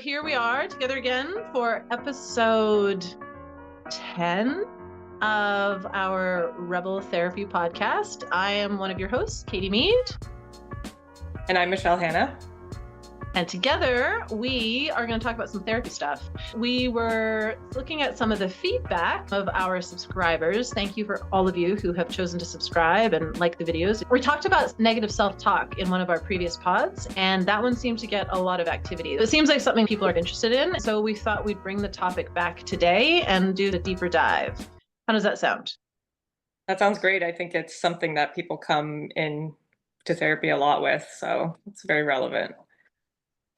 Here we are together again for episode 10 of our Rebel Therapy podcast. I am one of your hosts, Katie Mead. And I'm Michelle Hanna. And together we are going to talk about some therapy stuff. We were looking at some of the feedback of our subscribers. Thank you for all of you who have chosen to subscribe and like the videos. We talked about negative self-talk in one of our previous pods, and that one seemed to get a lot of activity. It seems like something people are interested in. So we thought we'd bring the topic back today and do the deeper dive. How does that sound? That sounds great. I think it's something that people come in to therapy a lot with, so it's very relevant.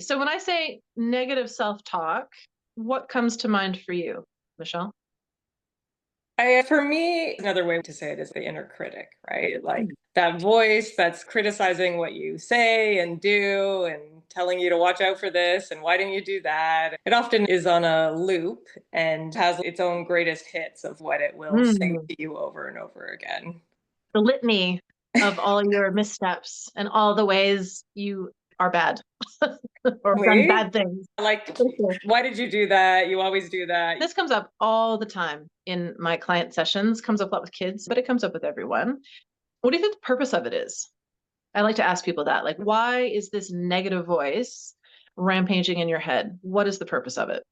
So when I say negative self-talk, what comes to mind for you, Michelle? For me, another way to say it is the inner critic, right? Like that voice that's criticizing what you say and do and telling you to watch out for this and why didn't you do that? It often is on a loop and has its own greatest hits of what it will say to you over and over again. The litany of all your missteps and all the ways you are bad or done bad things. Like, why did you do that? You always do that. This comes up all the time in my client sessions, comes up a lot with kids, but it comes up with everyone. What do you think the purpose of it is? I like to ask people that, like, why is this negative voice rampaging in your head? What is the purpose of it?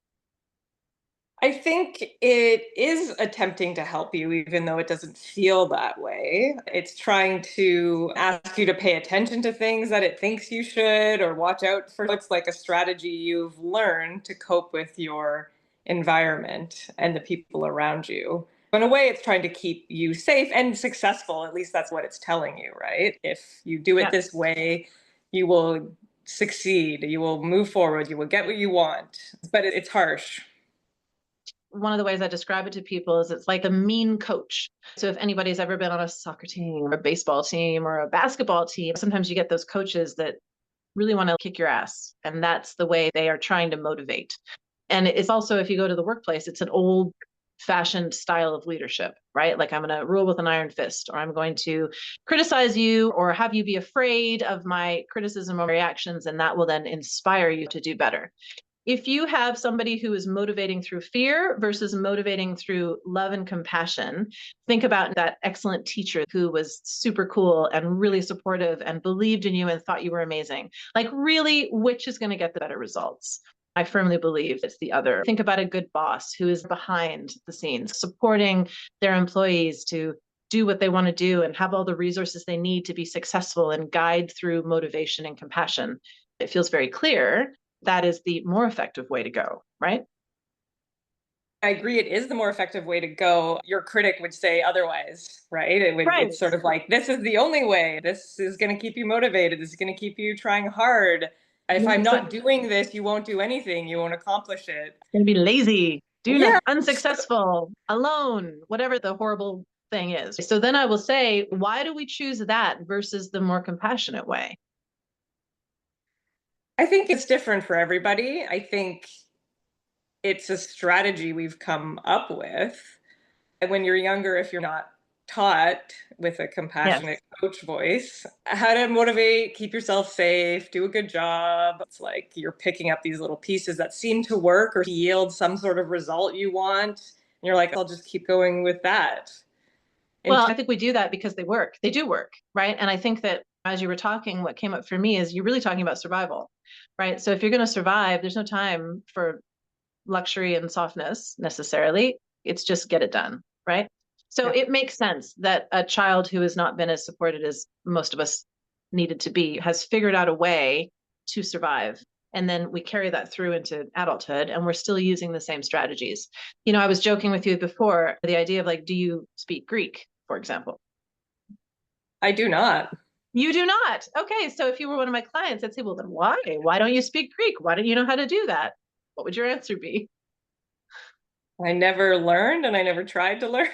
I think it is attempting to help you, even though it doesn't feel that way. It's trying to ask you to pay attention to things that it thinks you should or watch out for. It's like a strategy you've learned to cope with your environment and the people around you. In a way, it's trying to keep you safe and successful. At least that's what it's telling you, right? If you do it this way, you will succeed, you will move forward, you will get what you want. But it's harsh. One of the ways I describe it to people is it's like a mean coach. So if anybody's ever been on a soccer team or a baseball team or a basketball team, sometimes you get those coaches that really want to kick your ass. And that's the way they are trying to motivate. And it's also, if you go to the workplace, it's an old fashioned style of leadership, right? Like, I'm going to rule with an iron fist, or I'm going to criticize you or have you be afraid of my criticism or reactions. And that will then inspire you to do better. If you have somebody who is motivating through fear versus motivating through love and compassion, think about that excellent teacher who was super cool and really supportive and believed in you and thought you were amazing. Like, really, which is going to get the better results? I firmly believe it's the other. Think about a good boss who is behind the scenes, supporting their employees to do what they want to do and have all the resources they need to be successful and guide through motivation and compassion. It feels very clear that is the more effective way to go, right? I agree. It is the more effective way to go. Your critic would say otherwise, right? It's sort of like, this is the only way. This is going to keep you motivated. This is going to keep you trying hard. If I'm not doing this, you won't do anything. You won't accomplish it. It's going to be lazy, unsuccessful, alone, whatever the horrible thing is. So then I will say, why do we choose that versus the more compassionate way? I think it's different for everybody. I think it's a strategy we've come up with. And when you're younger, if you're not taught with a compassionate coach voice, how to motivate, keep yourself safe, do a good job. It's like you're picking up these little pieces that seem to work or yield some sort of result you want. And you're like, I'll just keep going with that. Well, I think we do that because they work. They do work, right? And I think that as you were talking, what came up for me is you're really talking about survival, right? So if you're going to survive, there's no time for luxury and softness necessarily. It's just get it done, right? So it makes sense that a child who has not been as supported as most of us needed to be has figured out a way to survive. And then we carry that through into adulthood and we're still using the same strategies. You know, I was joking with you before, the idea of like, do you speak Greek, for example? I do not. You do not. Okay. So if you were one of my clients, I'd say, well, then why? Why don't you speak Greek? Why don't you know how to do that? What would your answer be? I never learned and I never tried to learn.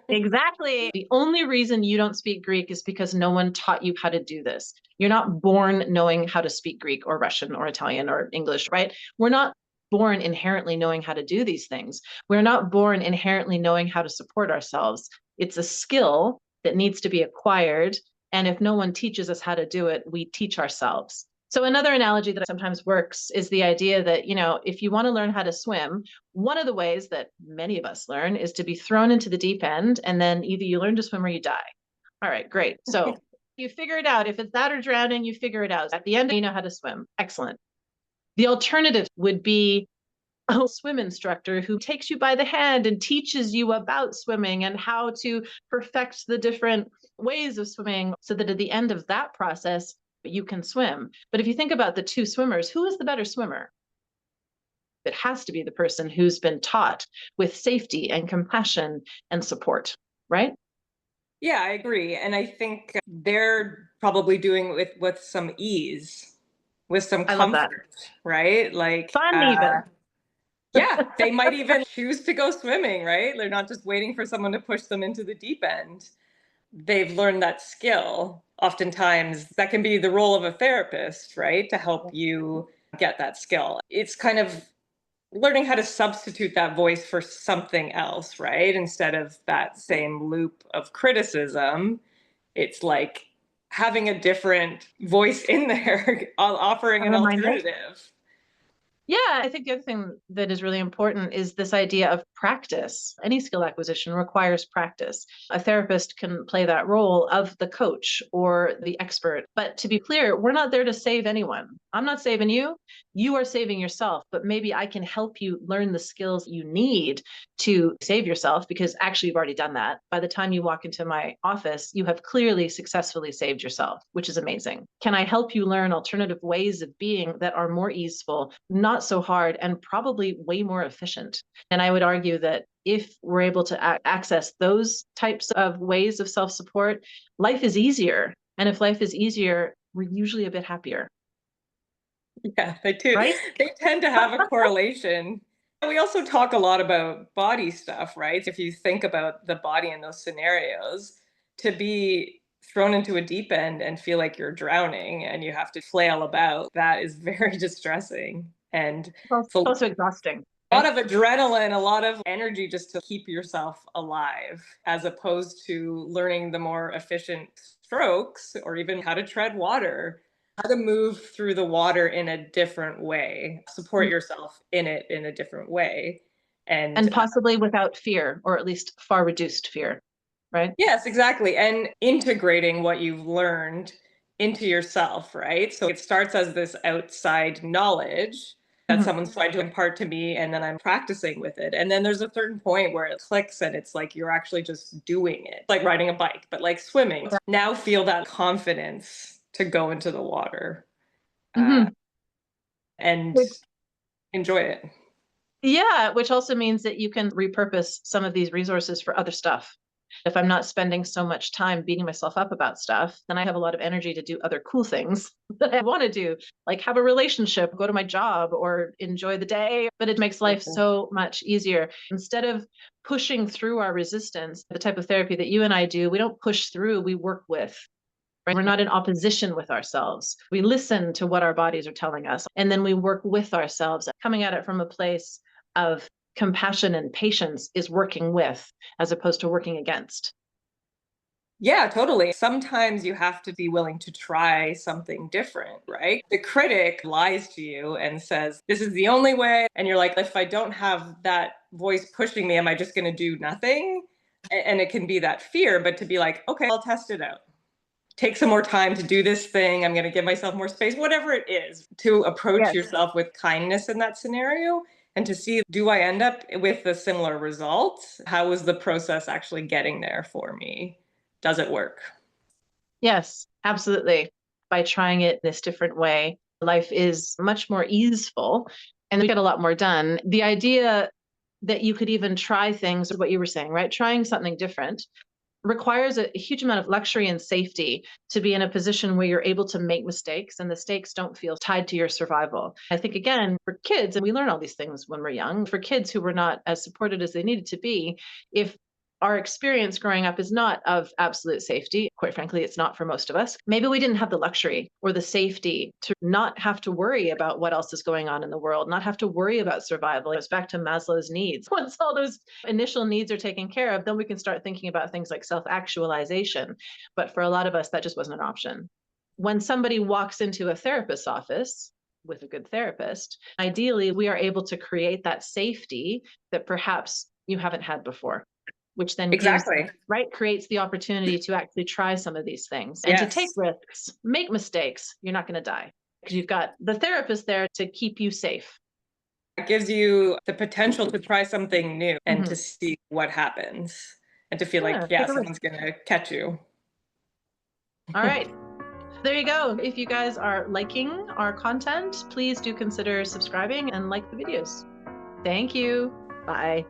Exactly. The only reason you don't speak Greek is because no one taught you how to do this. You're not born knowing how to speak Greek or Russian or Italian or English, right? We're not born inherently knowing how to do these things. We're not born inherently knowing how to support ourselves. It's a skill that needs to be acquired. And if no one teaches us how to do it, we teach ourselves. So another analogy that sometimes works is the idea that, if you want to learn how to swim, one of the ways that many of us learn is to be thrown into the deep end, and then either you learn to swim or you die. All right, great. So you figure it out. If it's that or drowning, you figure it out. At the end, you know how to swim. Excellent. The alternative would be a swim instructor who takes you by the hand and teaches you about swimming and how to perfect the different ways of swimming so that at the end of that process, you can swim. But if you think about the two swimmers, who is the better swimmer? It has to be the person who's been taught with safety and compassion and support, right? Yeah, I agree. And I think they're probably doing it with some ease, with some I love that. comfort, right? Like, Fun, even. yeah, they might even choose to go swimming, right? They're not just waiting for someone to push them into the deep end. They've learned that skill. Oftentimes, that can be the role of a therapist, right? To help you get that skill. It's kind of learning how to substitute that voice for something else, right? Instead of that same loop of criticism, it's like having a different voice in there, offering A an reminder. alternative. Yeah, I think the other thing that is really important is this idea of practice. Any skill acquisition requires practice. A therapist can play that role of the coach or the expert. But to be clear, we're not there to save anyone. I'm not saving you. You are saving yourself. But maybe I can help you learn the skills you need to save yourself because actually you've already done that. By the time you walk into my office, you have clearly successfully saved yourself, which is amazing. Can I help you learn alternative ways of being that are more easeful, not so hard, and probably way more efficient? And I would argue that if we're able to access those types of ways of self support, life is easier. And if life is easier, we're usually a bit happier, Yeah, they do. right? They tend to have a correlation. We also talk a lot about body stuff, right? If you think about the body in those scenarios, to be thrown into a deep end and feel like you're drowning and you have to flail about, that is very distressing. And Well, it's a it's also exhausting, lot right? of adrenaline, a lot of energy just to keep yourself alive, as opposed to learning the more efficient strokes or even how to tread water, how to move through the water in a different way, support yourself in it in a different way. And And possibly without fear, or at least far reduced fear, right? yes, exactly. And integrating what you've learned into yourself, right? So it starts as this outside knowledge that Mhm. someone's trying to impart to me, and then I'm practicing with it. And then there's a certain point where it clicks and it's like you're actually just doing it, like riding a bike, but like swimming. Now feel that confidence to go into the water uh, Mhm. and Which, enjoy it. yeah, which also means that you can repurpose some of these resources for other stuff. If I'm not spending so much time beating myself up about stuff, then I have a lot of energy to do other cool things that I want to do, like have a relationship, go to my job, or enjoy the day. But it makes life so much easier. Instead of pushing through our resistance, the type of therapy that you and I do, we don't push through, we work with. Right? We're not in opposition with ourselves. We listen to what our bodies are telling us, and then we work with ourselves. Coming at it from a place of compassion and patience is working with as opposed to working against. Yeah, totally. Sometimes you have to be willing to try something different, right? The critic lies to you and says, this is the only way. And you're like, if I don't have that voice pushing me, am I just going to do nothing? And it can be that fear, but to be like, okay, I'll test it out. Take some more time to do this thing. I'm going to give myself more space, whatever it is, to approach Yes. yourself with kindness in that scenario and to see, do I end up with a similar result? How is the process actually getting there for me? Does it work? Yes, absolutely. By trying it this different way, life is much more easeful and we get a lot more done. The idea that you could even try things, what you were saying, right? Trying something different requires a huge amount of luxury and safety to be in a position where you're able to make mistakes and the stakes don't feel tied to your survival. I think, again, for kids, and we learn all these things when we're young, for kids who were not as supported as they needed to be, if our experience growing up is not of absolute safety. Quite frankly, it's not for most of us. Maybe we didn't have the luxury or the safety to not have to worry about what else is going on in the world, not have to worry about survival. It's back to Maslow's needs. Once all those initial needs are taken care of, then we can start thinking about things like self actualization. But for a lot of us, that just wasn't an option. when somebody walks into a therapist's office with a good therapist, ideally we are able to create that safety that perhaps you haven't had before, which then gives, Exactly. right, creates the opportunity to actually try some of these things and to take Yes. risks, make mistakes. You're not going to die because you've got the therapist there to keep you safe. It gives you the potential to try something new and to Mhm. see what happens and to feel like, Yeah, yeah, take a risk. someone's going to catch you. All right. There you go. If you guys are liking our content, please do consider subscribing and like the videos. Thank you. Bye.